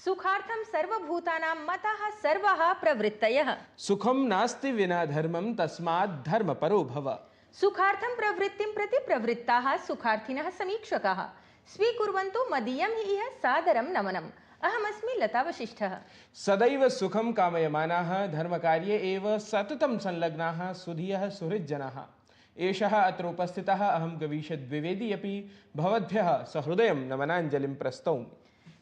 सुखार्थं सर्वभूतानां मतः सर्वः प्रवृत्तयः। सुखम नास्ति विना धर्मम तस्मात् धर्म परो भव। सुखार्थं प्रवृत्तिं प्रति प्रवृत्ताः सुखार्थिनः समीक्षकाः स्वीकुर्वन्तु मदीयं हि इह सादरं नमनम्। अहमस्मि लता वशिष्ठः। सदैव सुखम कामयमानाः धर्मकार्ये एव सततं संलग्नाः सुधियः सुहृज्जनाः। एषः अत्र उपस्थितः अहं गवीश द्विवेदी अपि भवद्भ्यः सहृदयं नमनाञ्जलिं प्रस्तौमि।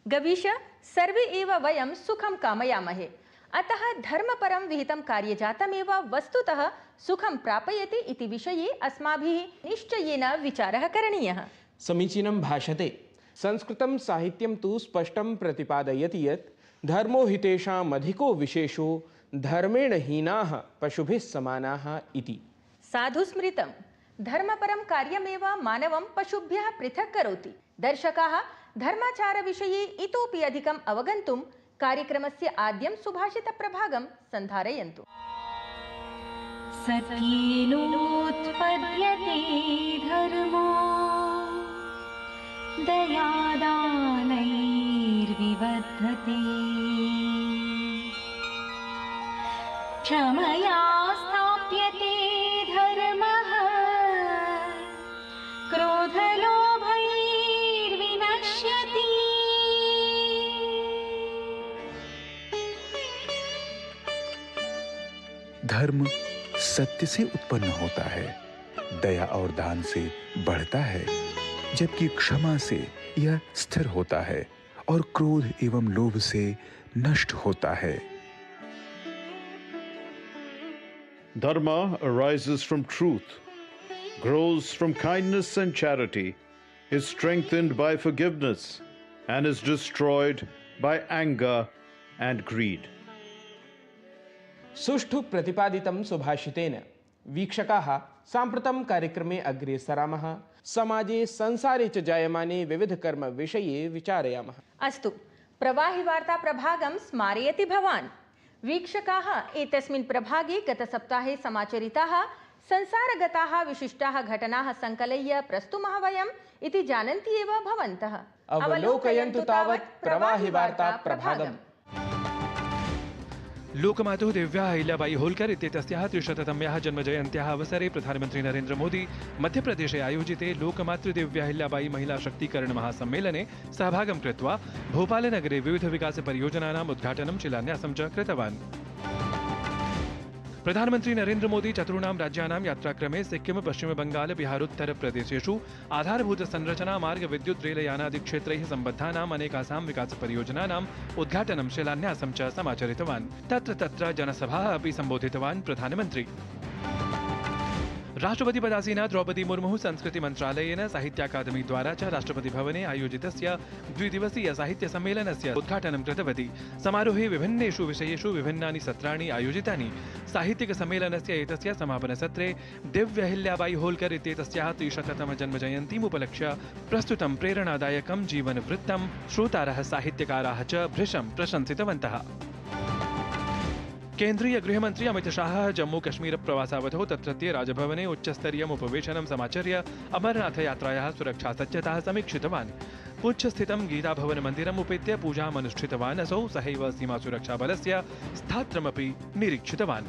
गवीश, सर्वे एव वयं सुखं कामयामहे, अतः धर्मपरं विहितं कार्यजातमेव वस्तुतः सुखं प्रापयति इति विषये अस्माभिः निश्चयेन विचारः करणीयः। समीचीनं भाषते। संस्कृतं साहित्यं तु स्पष्टं प्रतिपादयति यत् धर्मो हि तेषाम् अधिको विशेषो धर्मेण हीनाः पशुभिः समानाः इति। साधु स्मृतं। धर्मपरं कार्यमेव मानवं पशुभ्यः पृथक् करोति। दर्शकाः धर्माचारविषये इतोपि अधिकम् अवगन्तुं कार्यक्रमस्य आद्यं सुभाषितप्रभागं सन्धारयन्तु। सत्येनोत्पद्यते धर्मो दयादानैर्विवर्धते क्षमया स्थाप्यते धर्मः क्रोधलोभैर्विनश्यति। धर्म सत्य से उत्पन्न होता है, दया और दान से बढ़ता है, जबकि क्षमा से यह स्थिर होता है और क्रोध एवं लोभ से नष्ट होता है। Dharma arises from truth, grows from kindness and charity, is strengthened by forgiveness, and is destroyed by anger and greed. सुष्ठु प्रतिपादितं सुभाषितेन वीक्षकाः साम्प्रतं कार्यक्रमे अग्रेसरामः। समाजे संसारे च जायमाने विविधकर्म विषये विचारयामः। अस्तु, प्रवाहिवार्ता प्रभागं स्मारयति भवान्। वीक्षकाः एतस्मिन् प्रभागे गतसप्ताहे समाचरिताः संसारगताः विशिष्टाः घटनाः सङ्कलय्य प्रस्तुमः वयम् इति जानन्ति एव भवन्तः। अवलोकयन्तु तावत् प्रवाहिवार्ता प्रभागम्। लोकमातुः दिव्या अहिल्याबाई होल्कर इत्येतस्याः 300तम्याः जन्मजयन्त्याः अवसरे प्रधानमन्त्री नरेन्द्र मोदी मध्यप्रदेशे आयोजिते लोकमातृदिव्या अहिल्याबाई महिला शक्तीकरण महासम्मेलने सहभागं कृत्वा भोपालनगरे विविध विकासपरियोजनानाम् उद्घाटनं शिलान्यासं च कृतवान्। प्रधानमन्त्री नरेन्द्र मोदी चतुर्णां राज्यानां यात्राक्रमे सिक्किम, पश्चिम बंगाल, बिहारोत्तर प्रदेशेषु आधारभूत संरचना, मार्ग, विद्युत्, रेलयानादि क्षेत्रैः सम्बद्धानाम् अनेकासां विकासपरियोजनानाम् उद्घाटनं शिलान्यासं च समाचरितवान्। तत्र जनसभाः अपि सम्बोधितवान् प्रधानमन्त्री। राष्ट्रपति पदासीना द्रौपदी मुर्मुः संस्कृति मन्त्रालयेन साहित्य अकादमी द्वारा च राष्ट्रपति भवने आयोजितस्य द्विदिवसीय साहित्य सम्मेलनस्य उद्घाटनं कृतवती। समारोहे विभिन्नेषु विषयेषु विभिन्नानि सत्राणि आयोजितानि। साहित्यिक सम्मेलनस्य एतस्य समापनसत्रे दिव्याहिल्याबाई होल्कर इत्येतस्याः 300तम जन्मजयन्तीम् उपलक्ष्य प्रस्तुतं प्रेरणादायकं जीवनवृत्तं श्रोतारः साहित्यकाराः च भृशं प्रशंसितवन्तः। केन्द्रीय गृहमन्त्री अमित शाह जम्मू कश्मीर प्रवासावधौ तत्रत्ये राजभवने उच्चस्तरीयम् उपवेशनं समाचर्य अमरनाथ यात्रायाः सुरक्षासज्जताः समीक्षितवान्। पुञ्छ स्थितं गीताभवन मन्दिरम् उपेत्य पूजाम् अनुष्ठितवान् असौ। सहैव सीमासुरक्षाबलस्य स्थात्रमपि निरीक्षितवान्।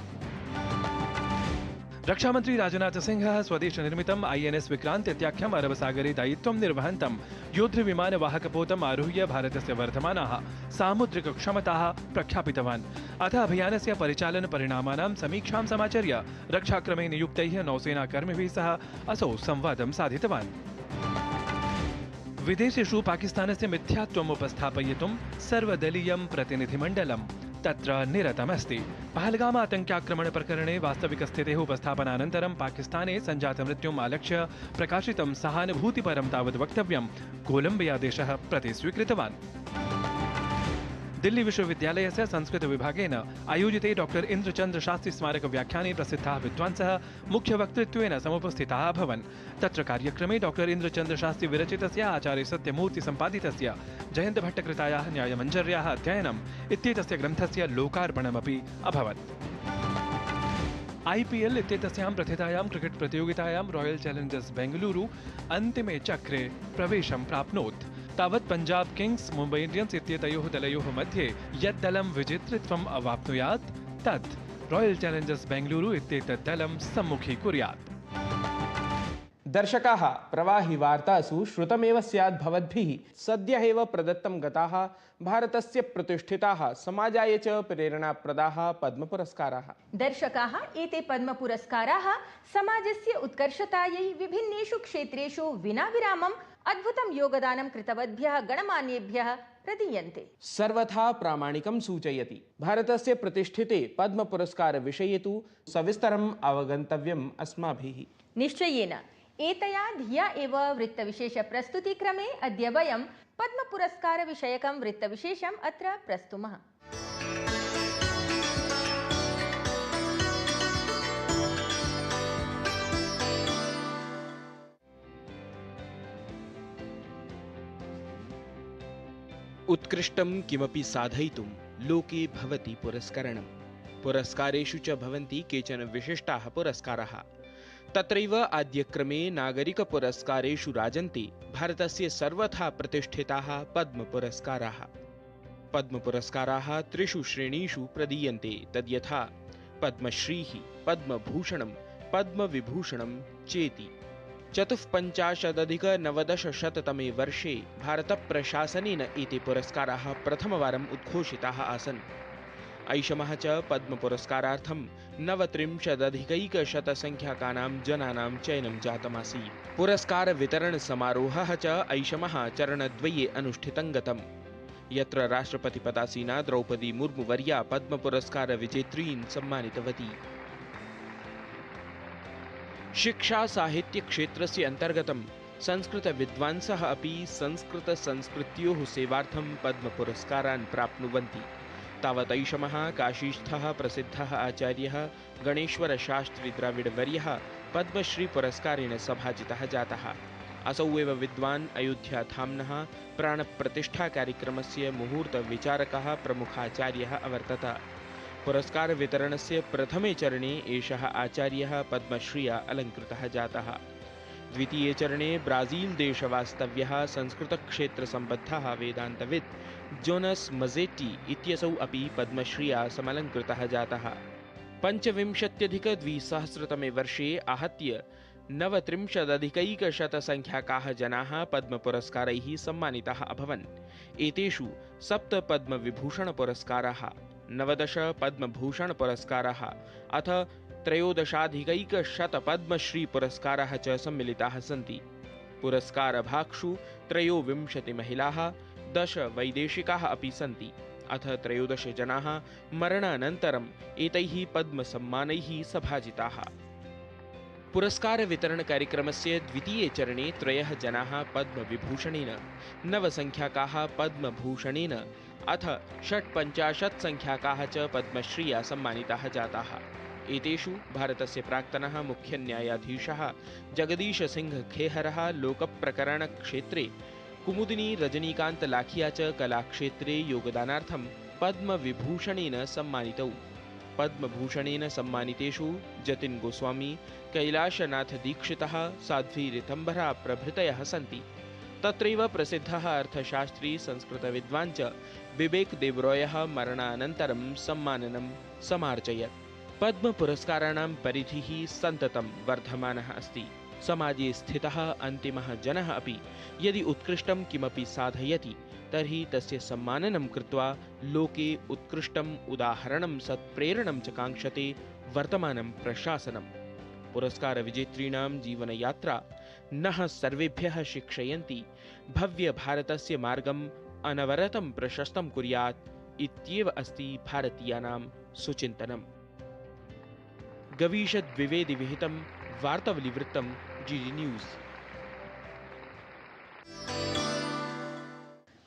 रक्षामन्त्री राजनाथ सिंहः स्वदेशनिर्मितं INS विक्रान्त इत्याख्यम् अरबसागरे दायित्वं निर्वहन्तं युद्धविमानवाहकपोतम् आरुह्य भारतस्य वर्धमानाः सामुद्रिकक्षमताः प्रख्यापितवान्। अथ अभियानस्य परिचालनपरिणामानां समीक्षां समाचर्य रक्षाक्रमे नियुक्तैः नौसेनाकर्मिभिः सह असौ संवादं साधितवान्। विदेशेषु पाकिस्तानस्य मिथ्यात्वम् उपस्थापयितुं सर्वदलीयं प्रतिनिधिमण्डलं तत्र निरतमस्ति। पहलगाम आतङ्क्याक्रमण प्रकरणे वास्तविकस्थितेः उपस्थापनानन्तरं पाकिस्ताने सञ्जातमृत्युम् आलक्ष्य प्रकाशितं सहानुभूतिपरं तावद् वक्तव्यं कोलम्बिया देशः प्रति स्वीकृतवान्। दिल्ली विश्वविद्यालयस्य संस्कृत विभागेन आयोजिते डॉक्टर इन्द्रचन्द्र शास्त्री स्मारक व्याख्याने प्रसिद्धाः विद्वांसः मुख्यवक्तृत्वेन समुपस्थिताः अभवन्। तत्र कार्यक्रमे डॉक्टर इन्द्रचन्द्र शास्त्री विरचितस्य आचार्य सत्यमूर्ति सम्पादितस्य जयन्तभट्टकृतायाः न्यायमञ्जर्याः अध्ययनम् इत्येतस्य ग्रन्थस्य लोकार्पणमपि अभवत्। IPL इत्येतस्यां प्रथितायां क्रिकेट प्रतियोगितायां रॉयल चैलेंजर्स बेंगलुरु अन्तिमे चक्रे प्रवेशं प्राप्नोत्। तावत् पंजाब किंग्स् मुम्बै इंडियन्स् इत्येतयोः दलयोः मध्ये यत् दलं विजेतृत्वम् अवाप्नुयात् तत् रॉयल चैलेंजर्स् बेंगलुरु इत्येतत् दलं सम्मुखीकुर्यात्। दर्शकाः, प्रवाहि वार्तासु श्रुतमेव स्यात् भवद्भिः सद्यः एव प्रदत्तं गताः भारतस्य प्रतिष्ठिताः समाजाय च प्रेरणाप्रदाः पद्मपुरस्काराः। दर्शकाः, एते पद्मपुरस्काराः समाजस्य उत्कर्षतायै विभिन्नेषु क्षेत्रेषु विना विरामम् अद्भुतं योगदानं कृतवद्भ्यः गणमान्येभ्यः प्रदीयन्ते। सर्वथा प्रामाणिकं सूचयति। भारतस्य प्रतिष्ठिते पद्मपुरस्कारविषये तु सविस्तरम् अवगन्तव्यम् अस्माभिः। निश्चयेन एतया धिया एव वृत्तविशेषप्रस्तुतिक्रमे अद्य वयं पद्मपुरस्कारविषयकं वृत्तविशेषम् अत्र प्रस्तुमः। उत्कृष्टं किमपि साधयितुं लोके भवति पुरस्करणं। पुरस्कारेषु च भवन्ति केचन विशिष्टाः पुरस्काराः। तत्रैव आद्यक्रमे नागरिकपुरस्कारेषु राजन्ते भारतस्य सर्वथा प्रतिष्ठिताः पद्मपुरस्काराः। पद्मपुरस्काराः त्रिषु श्रेणीषु प्रदीयन्ते, तद्यथा पद्मश्रीः, पद्मभूषणं, पद्मविभूषणं चेति। 54,90-तमे वर्षे भारतप्रशासनेन एते पुरस्काराः प्रथमवारम् उद्घोषिताः आसन्। ऐषमः च पद्मपुरस्कारार्थं 39,100-संख्याकानां जनानां चयनं जातमासीत्। पुरस्कारवितरणसमारोहः च ऐषमः चरणद्वये अनुष्ठितं गतम्, यत्र राष्ट्रपतिपदासीना द्रौपदी मुर्मुवर्या पद्मपुरस्कारविजेत्रीन् सम्मानितवती। शिक्षा साहित्य क्षेत्रस्य अन्तर्गतं संस्कृतविद्वांसः अपि संस्कृतसंस्कृत्योः सेवार्थं पद्मपुरस्कारान् प्राप्नुवन्ति। तावत् ऐषमः काशीस्थः प्रसिद्धः आचार्यः गणेश्वरशास्त्री द्रविडवर्यः पद्मश्रीपुरस्कारेण सभाजितः जातः। असौ एव विद्वान् अयोध्याधाम्नः प्राणप्रतिष्ठाकार्यक्रमस्य मुहूर्तविचारकः प्रमुखाचार्यः अवर्तत। पुरस्कारवितरणस्य प्रथमे चरणे एषः आचार्यः पद्मश्रिया अलङ्कृतः जातः। द्वितीये चरणे ब्राजील्देशवास्तव्यः संस्कृतक्षेत्रसम्बद्धः वेदान्तविद् जोनस् मजेट्टी इत्यसौ अपि पद्मश्रिया समलङ्कृतः जातः। 25,200-तमे वर्षे आहत्य 39,100-संख्याकाः जनाः पद्मपुरस्कारैः सम्मानिताः अभवन्। एतेषु 7 पद्मविभूषणपुरस्काराः, 19 पद्मभूषणपुरस्काराः अथ 13,100 पद्मश्रीपुरस्काराः च सम्मिलिताः सन्ति। पुरस्कारभाक्षु 23 महिलाः, 10 वैदेशिकाः अपि सन्ति, अथ 13 जनाः मरणानन्तरम् एतैः पद्मसम्मानैः सभाजिताः। पुरस्कारवितरणकार्यक्रमस्य द्वितीये चरणे 3 जनाः पद्मविभूषणेन, 9 संख्याकाः पद्मभूषणेन अथ 56 संख्याकाः च पद्मश्रिया सम्मानिताः जाताः। एतेषु भारतस्य प्राक्तनः मुख्यन्यायाधीशः जगदीशसिंह खेहरः लोकप्रकरणक्षेत्रे, कुमुदिनी रजनीकान्त लाखिया च कलाक्षेत्रे योगदानार्थं पद्मविभूषणेन सम्मानितौ। पद्मभूषणेन सम्मानितेषु जतिन गोस्वामी, कैलाशनाथ दीक्षितः, साध्वी ऋतंभरा प्रभृतयः सन्ति। तत्रैव प्रसिद्धः अर्थशास्त्री संस्कृतविद्वान् च विवेक देवरॉयः मरणानन्तरं सम्माननं समार्जयत्। पद्मपुरस्काराणां परिधिः सन्ततं वर्धमानः अस्ति। समाजे स्थितः अन्तिमः जनः अपि यदि उत्कृष्टं किमपि साधयति तर्हि तस्य सम्माननं कृत्वा लोके उत्कृष्टम् उदाहरणं सत्प्रेरणं च काङ्क्षते वर्तमानं प्रशासनम्। पुरस्कारविजेतॄणां जीवनयात्रा नः सर्वेभ्यः शिक्षयन्ति भव्यभारतस्य मार्गम् अनवरतं प्रशस्तं कुर्यात् इत्येव अस्ति भारतीयानां सुचिन्तनम्। गवीषद्विवेदिविहितं वार्तावलीवृत्तं GD न्यूज़।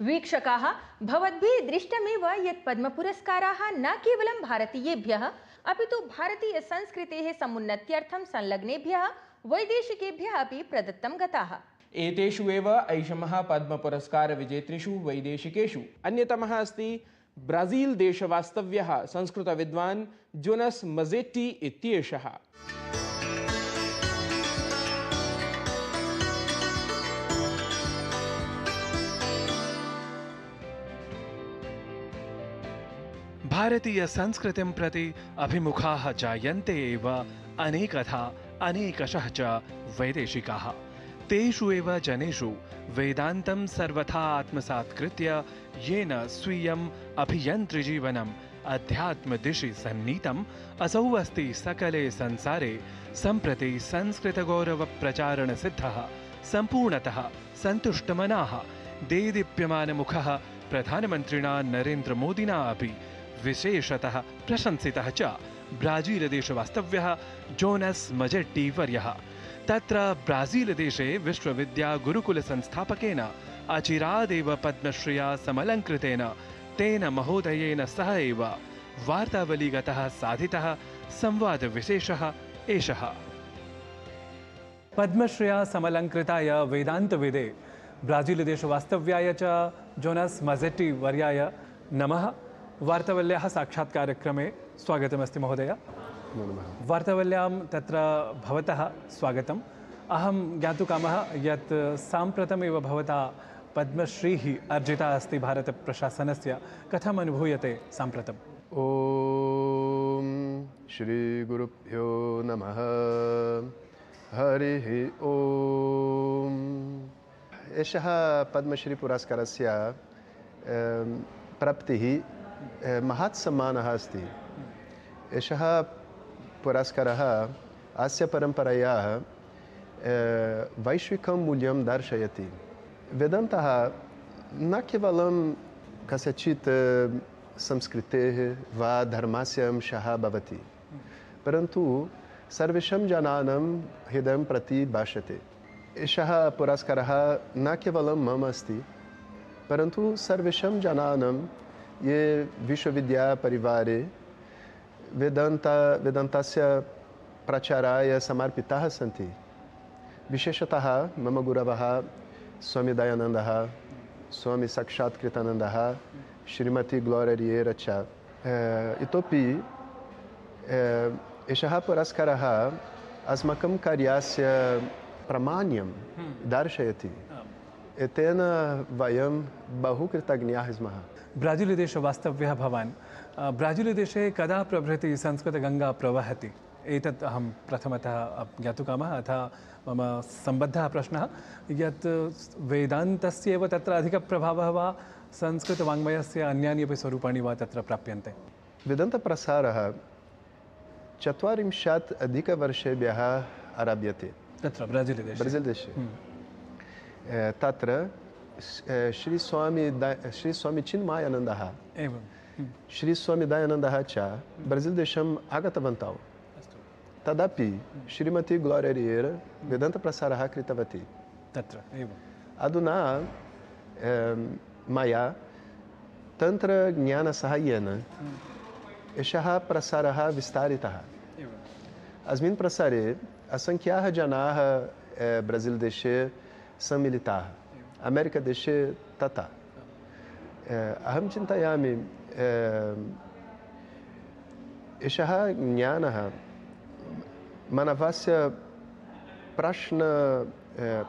वीक्षकाः, भवद्भिः दृष्टमेव यत् पद्मपुरस्काराः न केवलं भारतीयेभ्यः अपि तु भारतीयसंस्कृतेः समुन्नत्यर्थं संलग्नेभ्यः वैदेशिकेभ्यः अपि प्रदत्तं गताः। एतेषु एव ऐषमः पद्मपुरस्कारविजेतृषु वैदेशिकेषु अन्यतमः अस्ति ब्राजील् देशवास्तव्यः संस्कृतविद्वान् जोनस् मजेट्टी इत्येषः। भारतीय संस्कृतिं प्रति अभिमुखाः जायन्ते एव अनेकथा अनेकशः च वैदेशिकाः। तेषु एव जनेषु वेदान्तं सर्वथा आत्मसात्कृत्य येन स्वीयम् अभियन्त्रिजीवनम् अध्यात्मदिशि सन्नीतम् असौ अस्ति सकले संसारे सम्प्रति संस्कृतगौरवप्रचारणसिद्धः सम्पूर्णतः सन्तुष्टमनाः देदीप्यमानमुखः प्रधानमन्त्रिणा नरेन्द्रमोदिना अपि विशेषतः प्रशंसितः च ब्राजीलदेशवास्तव्यः जोनस् मजेट्टी वर्यः। तत्र ब्राजीलदेशे विश्वविद्यागुरुकुलसंस्थापकेन अचिरादेव पद्मश्रिया समलङ्कृतेन तेन महोदयेन सह एव वार्तावलीगतः साधितः संवादविशेषः एषः। पद्मश्रिया समलङ्कृताय वेदान्तविदे ब्राजीलदेशवास्तव्याय च जोनस् मजेट्टी वर्याय नमः। वार्तावल्याः साक्षात्कारक्रमे स्वागतमस्ति महोदय। वार्तावल्यां तत्र भवतः स्वागतम्। अहं ज्ञातुकामः यत् साम्प्रतमेव भवता पद्मश्रीः अर्जिता अस्ति भारतप्रशासनस्य। कथम् अनुभूयते साम्प्रतम्? ॐ श्रीगुरुभ्यो नमः। हरिः ॐ। एषः पद्मश्रीपुरस्कारस्य प्राप्तिः महत् सम्मानः अस्ति। एषः पुरस्कारः अस्य परम्परायाः वैश्विकं मूल्यं दर्शयति। वेदान्तः न केवलं कस्यचित् संस्कृतेः वा धर्मस्य अंशः भवति, परन्तु सर्वेषां जनानां हृदयं प्रति भाषते। एषः पुरस्कारः न केवलं मम अस्ति, परन्तु सर्वेषां जनानां ये विश्वविद्यापरिवारे वेदान्तस्य प्रचाराय समर्पिताः सन्ति। विशेषतः मम गुरवः स्वामी दयानन्दः, स्वामी साक्षात् कृतानन्दः, श्रीमती ग्लोरिया रिएरा च। इतोपि एषः पुरस्कारः अस्माकं कार्यस्य प्रामाण्यं दर्शयति। एतेन वयं बहु कृतज्ञाः स्मः। ब्राजीलदेशवास्तव्यः भवान्। ब्राजीलदेशे कदा प्रभृति संस्कृतगङ्गा प्रवहति? एतत् अहं प्रथमतः ज्ञातुकामः। अतः मम सम्बद्धः प्रश्नः यत् वेदान्तस्य एव तत्र अधिकप्रभावः वा संस्कृतवाङ्मयस्य अन्यानि अपि स्वरूपाणि वा तत्र प्राप्यन्ते? वेदान्तप्रसारः 40 अधिकवर्षेभ्यः आरभ्यते तत्र ब्राजीलदेशे। तत्र श्री स्वामी चिन्मयानन्दः एवं श्री स्वामी दयानन्दः च ब्राजीलदेशम् आगतवन्तौ। तदपि श्रीमती ग्लोरिया रिएरा वेदान्तप्रसारः कृतवती तत्र एवं। अधुना मया तन्त्रज्ञानसाहाय्येन एषः प्रसारः विस्तारितः। अस्मिन् प्रसारे असङ्ख्याः जनाः ब्राजीलदेशे सम्मिलिताः, अमेरिकादेशे तथा। अहं चिन्तयामि एषः ज्ञानः मानवस्य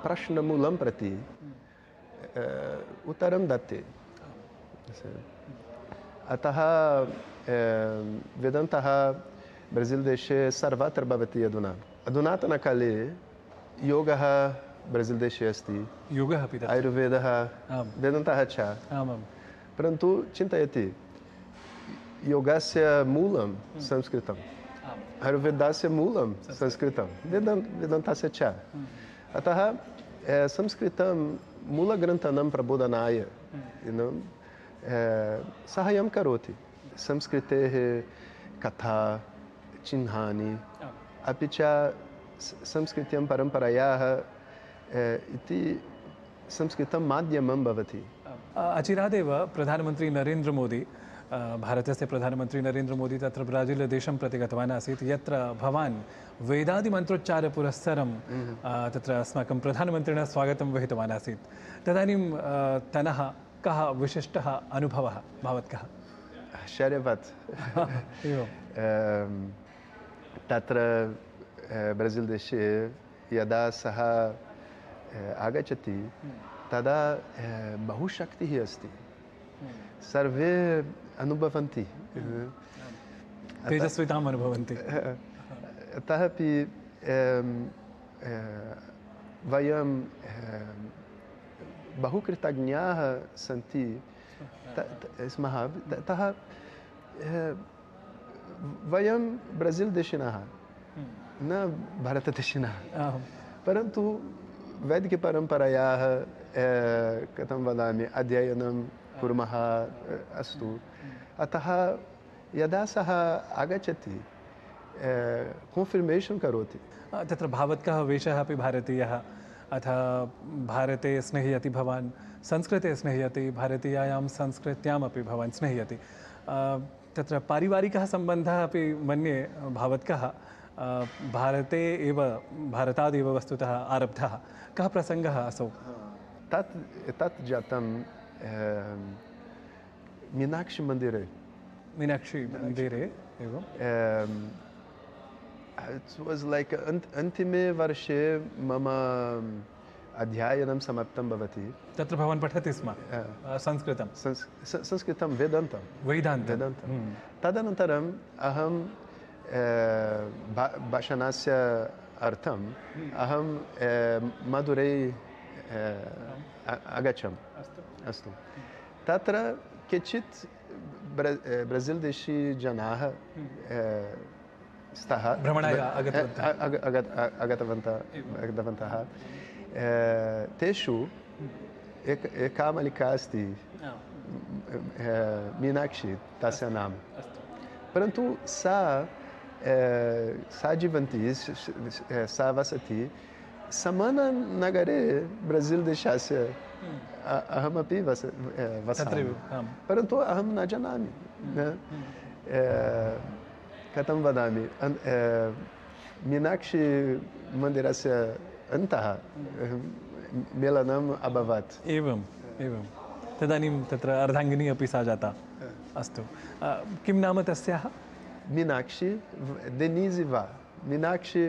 प्रश्नमूलं प्रति उत्तरं दत्ते। अतः वेदान्तः ब्राजीलदेशे सर्वत्र भवति। अधुनातनकाले योगः ब्राजीलदेशे अस्ति, योगः अपि तत्र, आयुर्वेदः, वेदान्तः च। आमां। परन्तु चिन्तयति योगस्य मूलं संस्कृतं, आयुर्वेदस्य मूलं संस्कृतं, वेदान्तस्य च। अतः संस्कृतं मूलग्रन्थानां प्रबोधनाय साहाय्यं करोति। संस्कृतेः कथा, चिह्नानि, अपि च संस्कृतं परम्परायाः इति संस्कृतं माध्यमं भवति। अचिरादेव प्रधानमन्त्री नरेन्द्र मोदी, भारतस्य प्रधानमन्त्री नरेन्द्र मोदी तत्र ब्राजीलदेशं प्रति गतवान् आसीत्, यत्र भवान् वेदादिमन्त्रोच्चारपुरस्सरं तत्र अस्माकं प्रधानमन्त्रिणा स्वागतं वहितवान् आसीत्। तदानीं तनः कः विशिष्टः अनुभवः भवत्कः? आश्चर्यवत्। तत्र ब्राजीलदेशे यदा सः आगच्छति तदा बहु शक्तिः अस्ति, सर्वे अनुभवन्ति तेजस्विताम् अनुभवन्ति। अतः अपि वयं बहु कृतज्ञाः सन्ति स्मः। अतः वयं ब्राज़िल् देशिनः न भारतदेशिनः, परन्तु वैदिकपरम्परायाः कथं वदामि अध्ययनं कुर्मः अस्तु। अतः यदा सः आगच्छति कन्फर्मेशन् करोति। तत्र भावत्कः वेषः अपि भारतीयः, अथ भारते स्नेह्यति भवान्, संस्कृते स्नेह्यति, भारतीयायां संस्कृत्यामपि भवान् स्नेह्यति। तत्र पारिवारिकः सम्बन्धः अपि मन्ये भावत्कः भारते एव, भारतादेव वस्तुतः आरब्धः। कः प्रसङ्गः असौ? तत् जातं मीनाक्षी मन्दिरे। मीनाक्षी मन्दिरे एवं It was like अन्तिमे वर्षे मम अध्ययनं समाप्तं भवति। तत्र भवान् पठति स्म संस्कृतं? संस्कृतं वेदान्तं। वेदान्तं। तदनन्तरम् अहं भाषणस्य अर्थम् अहं मधुरै अगच्छम्। अस्तु। तत्र केचित् ब्राज़िल् देशी जनाः स्तः भ्रमणाय आगतवन्तः। तेषु एका बालिका अस्ति मीनाक्षी, तस्य नाम। परन्तु सा जीवन्ति, सा वसति समाननगरे ब्राज़िल् देशस्य। अहमपि वसामि, परन्तु अहं न जानामि कथं वदामि। मीनाक्षी मन्दिरस्य अन्तः मेलनम् अभवत्। एवम् एवं। तदानीं तत्र अर्धाङ्गिनी अपि सा जाता। अस्तु, किं नाम तस्याः? मीनाक्षी देनीजिवा, मीनाक्षी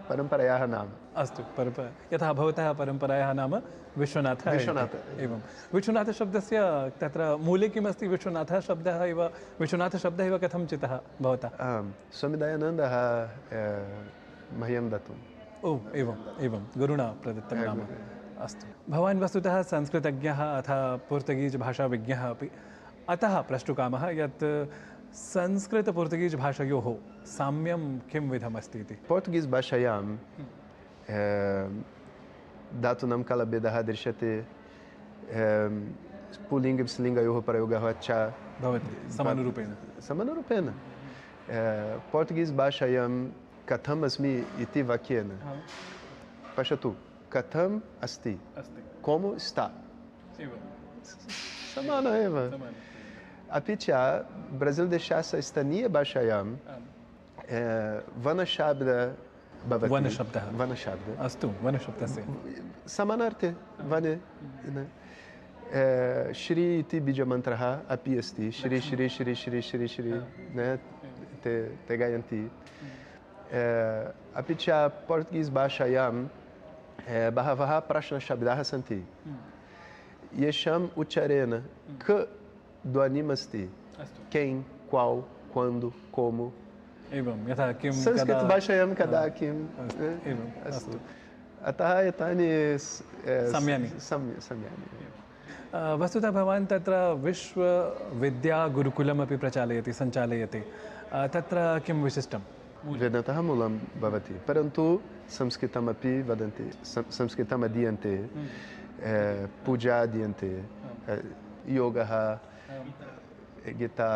परम्परायाः नाम। अस्तु, यथा भवतः परम्परायाः नाम विश्वनाथः। एवं। विश्वनाथशब्दस्य तत्र मूले किमस्ति? विश्वनाथशब्दः एव, विश्वनाथशब्दः एव कथं चितः भवतः? स्वामिदयानन्दः मह्यं दत्तम्। ओ एवं गुरुणा प्रदत्तं नाम। अस्तु, भवान् वस्तुतः संस्कृतज्ञः अथ पोर्तुगीस् भाषाविज्ञः अपि। अतः प्रष्टुकामः यत् संस्कृत-पोर्तुगीस् भाषयोः साम्यं किं विधमस्ति इति। पोर्तुगीस् भाषायां धातूनां कालभेदः दृश्यते। पुल्लिङ्ग-स्त्रीलिङ्गयोः प्रयोगः च भवति समानुरूपेण। पोर्तुगीस् भाषायां कथम् अस्मि इति वाक्येन पश्यतु, कथम् अस्ति, कोमो स्ता, समानः एव। अपि च ब्राज़िल् देशस्य स्थानीयभाषायां वनशब्दः भवति। वनशब्दः। अस्तु, वनशब्दस्य समानार्थे वने। श्री इति बीजमन्त्रः अपि अस्ति। श्री श्री श्री श्री श्री श्री ते गायन्ति। अपि च पोर्तुगीस् भाषायां बहवः प्रश्नशब्दाः सन्ति येषाम् उच्चारेण क ध्वनिमस्ति। कें, क्वौ, क्वान्दु, कोमु। एवं, यथा किं संस्कृतभाषायां कदा किम्। अस्तु, अतः एतानि सम्यानि। वस्तुतः भवान् तत्र विश्वविद्यागुरुकुलमपि सञ्चालयति। तत्र किं विशिष्टं? वेदान्तः मूलं भवति, परन्तु संस्कृतमपि वदन्ति, संस्कृतम् अधीयन्ते, पूजा अधीयन्ते, योगः, गीता,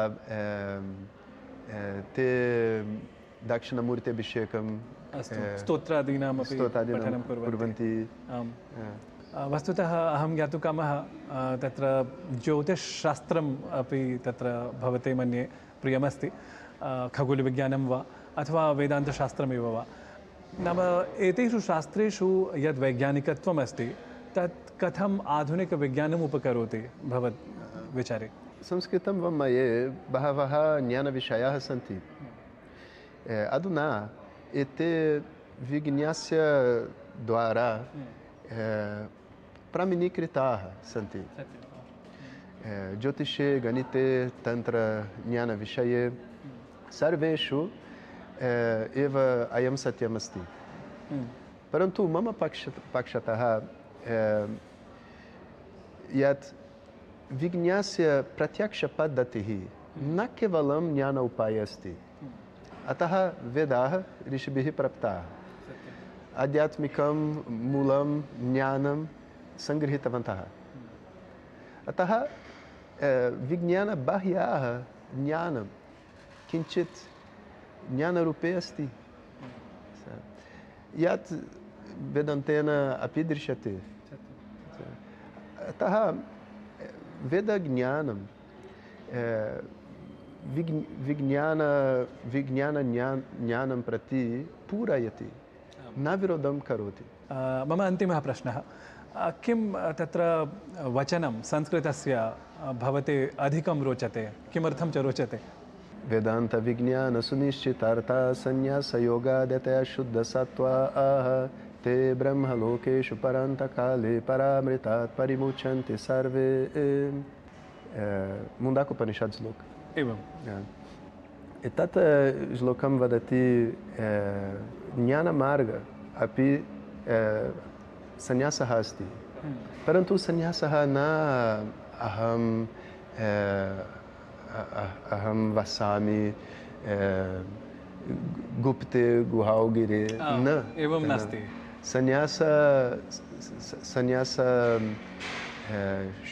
ते दक्षिणमूर्त्यभिषेकं, स्तोत्रादीनामपि पठनं कुर्वन्ति। वस्तुतः अहं ज्ञातुकामः तत्र ज्योतिषशास्त्रम् अपि तत्र भवते मन्ये प्रियमस्ति। खगोलविज्ञानं वा अथवा वेदान्तशास्त्रमेव वा। नाम एतेषु शास्त्रेषु यद् वैज्ञानिकत्वम् अस्ति तत् कथम् आधुनिकविज्ञानम् उपकरोति भवत् विचारे? संस्कृतं मये बहवः ज्ञानविषयाः सन्ति। अधुना एते विज्ञानस्य द्वारा प्रमाणीकृताः सन्ति। ज्योतिषे गणिते तन्त्रज्ञानविषये सर्वेषु एव अयं सत्यमस्ति। परन्तु मम पक्षतः यत् विज्ञानस्य प्रत्यक्षपद्धतिः न केवलं ज्ञानोपायः अस्ति, अतः वेदाः ऋषिभिः प्राप्ताः आध्यात्मिकं मूलं ज्ञानं सङ्गृहीतवन्तः। अतः विज्ञानबाह्याः ज्ञानं किञ्चित् ज्ञानरूपे अस्ति, यत् वेदान्तेन अपि दृश्यते। अतः वेदज्ञानं विज्ञानं प्रति पूरयति, न विरोधं करोति। मम अन्तिमः प्रश्नः, किं तत्र वचनं संस्कृतस्य भवते अधिकं रोचते, किमर्थं च रोचते? वेदान्तविज्ञानसुनिश्चितार्था संन्यासयोगादतया शुद्धसत्त्वाः ते ब्रह्मलोकेषु परान्तकाले परामृतात् परिमुच्यन्ते सर्वे। मुण्डकोपनिषत् श्लोक एवं एतत् श्लोकं वदति ज्ञानमार्ग अपि संन्यासः अस्ति, परन्तु संन्यासः न अहं वसामि गुप्ते गुहागिरे, न, एवं नास्ति। संन्यास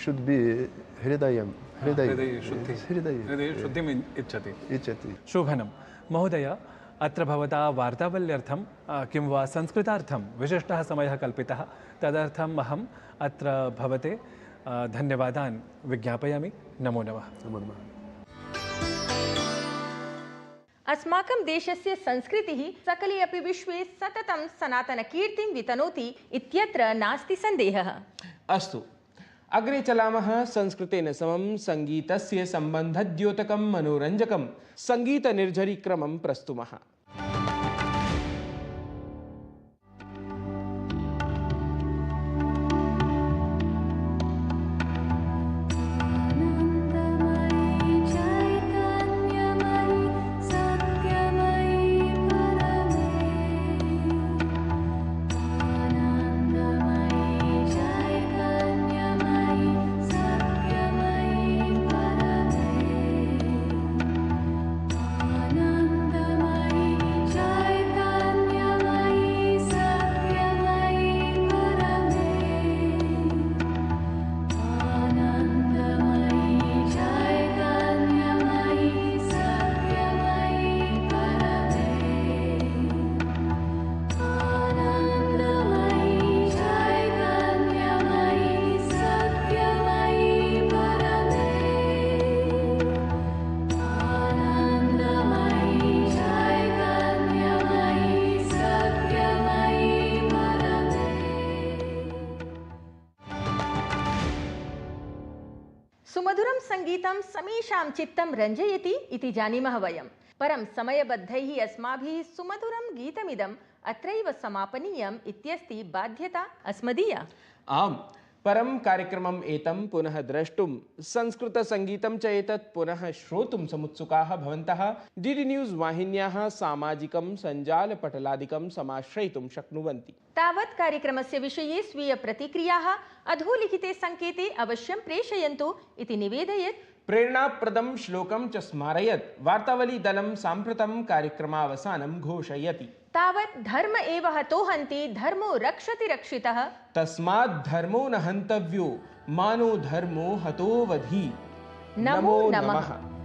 शुद्ध भी हृदय शुद्धिम् इच्छति। इच्छति। शोभनं महोदय, अत्र भवता वार्तावल्यर्थं किं वा संस्कृतार्थं विशिष्टः समयः कल्पितः, तदर्थम् अहम् अत्र भवते धन्यवादान् विज्ञापयामि। नमो नमः। नमो नमः। अस्माकं देशस्य संस्कृतिः सकले अपि विश्वे सततं सनातनकीर्तिं वितनोति इत्यत्र नास्ति सन्देहः। अस्तु, अग्रे चलामः। संस्कृतेन समं सङ्गीतस्य सम्बन्धद्योतकं मनोरञ्जकं सङ्गीतनिर्झरीक्रमं प्रस्तुमः। सुमधुरं संगीतं समेषां चित्तं रञ्जयति इति जानीमः वयं, परं समयबद्धैः अस्माभिः सुमधुरं गीतमिदम् अत्रैव समापनीयम् इत्यस्ति बाध्यता अस्मदीया। आम्, परं कार्यक्रमम् एतं पुनः द्रष्टुं संस्कृतसङ्गीतं च एतत् पुनः श्रोतुं समुत्सुकाः भवन्तः डीडी न्यूज़ वाहिन्याः सामाजिकं सञ्जालपटलादिकं समाश्रयितुं शक्नुवन्ति। तावत् कार्यक्रमस्य विषये स्वीयप्रतिक्रियाः अधोलिखिते सङ्केते अवश्यं प्रेषयन्तु इति निवेदयत् प्रेरणाप्रदं श्लोकं च स्मारयत् वार्तावलीदलं साम्प्रतं कार्यक्रमावसानं घोषयति। तावत् धर्म एव हतो हन्ति धर्मो रक्षति रक्षितः, तस्मात् धर्मो न हन्तव्यो मानो धर्मो हतो वधि। नमो नमः।